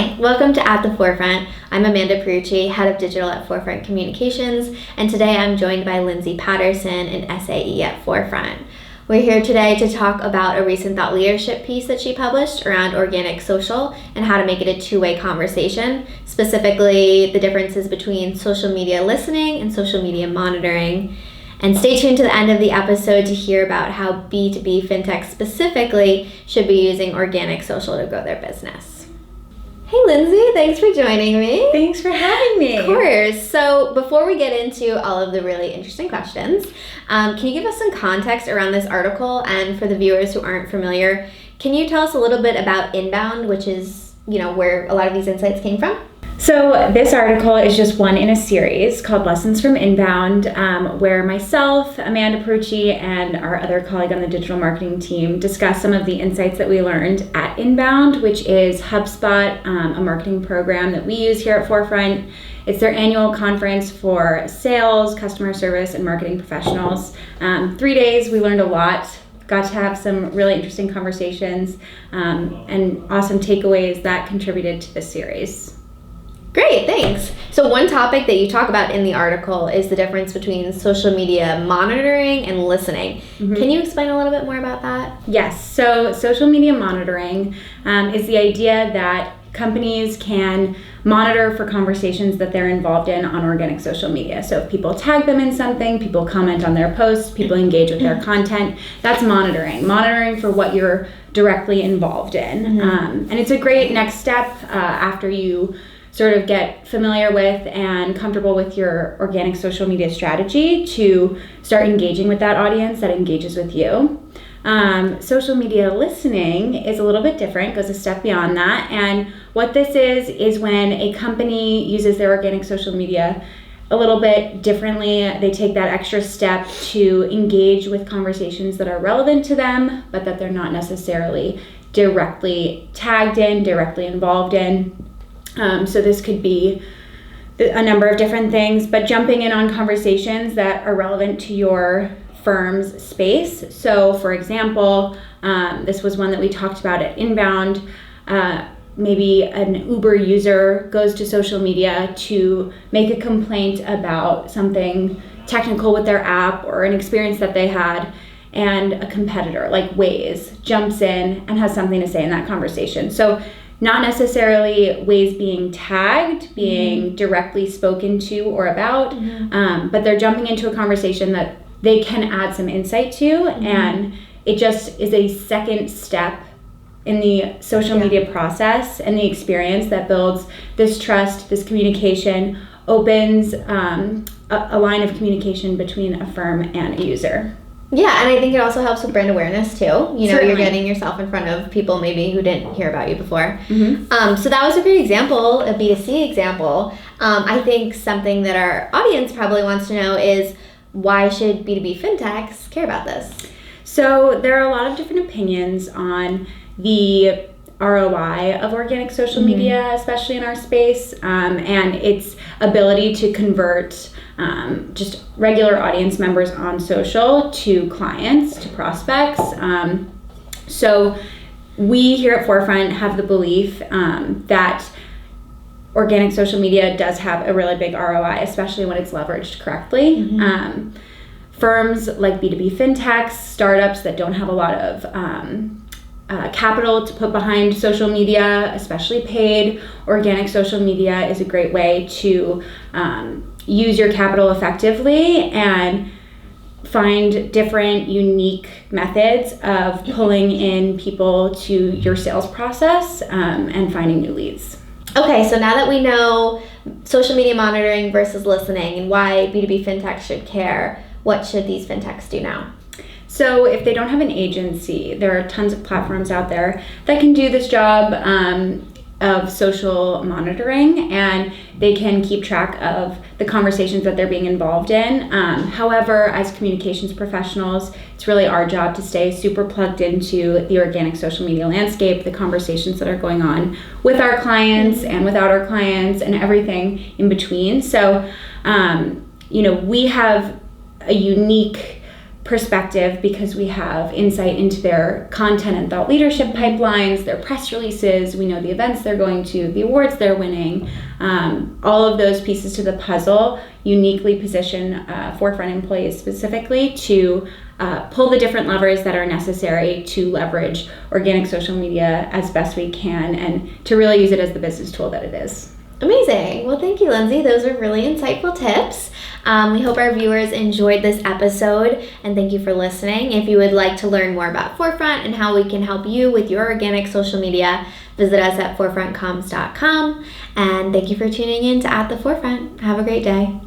Hi, welcome to At the Forefront. I'm Amanda Perucci, Head of Digital at Forefront Communications, and today I'm joined by Lindsay Patterson, an SAE at Forefront. We're here today to talk about a recent thought leadership piece that she published around organic social and how to make it a two-way conversation, specifically the differences between social media listening and social media monitoring. And stay tuned to the end of the episode to hear about how B2B Fintech specifically should be using organic social to grow their business. Hey Lindsay, thanks for joining me. Thanks for having me. Of course. So before we get into all of the really interesting questions, can you give us some context around this article? And for the viewers who aren't familiar, can you tell us a little bit about Inbound, which is, where a lot of these insights came from? So this article is just one in a series called Lessons from Inbound, where myself, Amanda Perucci, and our other colleague on the digital marketing team discuss some of the insights that we learned at Inbound, which is HubSpot, a marketing program that we use here at Forefront. It's their annual conference for sales, customer service, and marketing professionals. 3 days, we learned a lot. Got to have some really interesting conversations and awesome takeaways that contributed to this series. Great, thanks. So one topic that you talk about in the article is the difference between social media monitoring and listening. Mm-hmm. Can you explain a little bit more about that? Yes, so social media monitoring is the idea that companies can monitor for conversations that they're involved in on organic social media. So if people tag them in something, people comment on their posts, people engage with their content, that's monitoring. Monitoring for what you're directly involved in. Mm-hmm. And it's a great next step after you sort of get familiar with and comfortable with your organic social media strategy to start engaging with that audience that engages with you. Social media listening is a little bit different, goes a step beyond that. And what this is when a company uses their organic social media a little bit differently. They take that extra step to engage with conversations that are relevant to them, but that they're not necessarily directly tagged in, directly involved in. So this could be a number of different things, but jumping in on conversations that are relevant to your firm's space. So for example, this was one that we talked about at Inbound. Maybe an Uber user goes to social media to make a complaint about something technical with their app or an experience that they had, and a competitor like Waze jumps in and has something to say in that conversation. So not necessarily Waze being tagged, being directly spoken to or about, but they're jumping into a conversation that they can add some insight to, and it just is a second step in the social media process and the experience that builds this trust, this communication, opens a line of communication between a firm and a user. Yeah, and I think it also helps with brand awareness too. Certainly. You're getting yourself in front of people maybe who didn't hear about you before. So that was a great example, a B2C example. I think something that our audience probably wants to know is, why should B2B Fintechs care about this? So there are a lot of different opinions on the ROI of organic social media, especially in our space, and its ability to convert just regular audience members on social to clients, to prospects. So we here at Forefront have the belief that organic social media does have a really big ROI, especially when it's leveraged correctly. Firms like B2B Fintechs, startups that don't have a lot of capital to put behind social media, especially paid, organic social media is a great way to use your capital effectively and find different unique methods of pulling in people to your sales process and finding new leads. Okay, so now that we know social media monitoring versus listening and why B2B Fintechs should care, what should these fintechs do now? So if they don't have an agency, there are tons of platforms out there that can do this job of social monitoring, and they can keep track of the conversations that they're being involved in. However, as communications professionals, it's really our job to stay super plugged into the organic social media landscape, the conversations that are going on with our clients and without our clients and everything in between. So, we have a unique perspective because we have insight into their content and thought leadership pipelines, their press releases, we know the events they're going to, the awards they're winning. All of those pieces to the puzzle uniquely position Forefront employees specifically to pull the different levers that are necessary to leverage organic social media as best we can and to really use it as the business tool that it is. Amazing. Well, thank you, Lindsay. Those are really insightful tips. We hope our viewers enjoyed this episode, and thank you for listening. If you would like to learn more about Forefront and how we can help you with your organic social media, visit us at forefrontcoms.com. And thank you for tuning in to At the Forefront. Have a great day.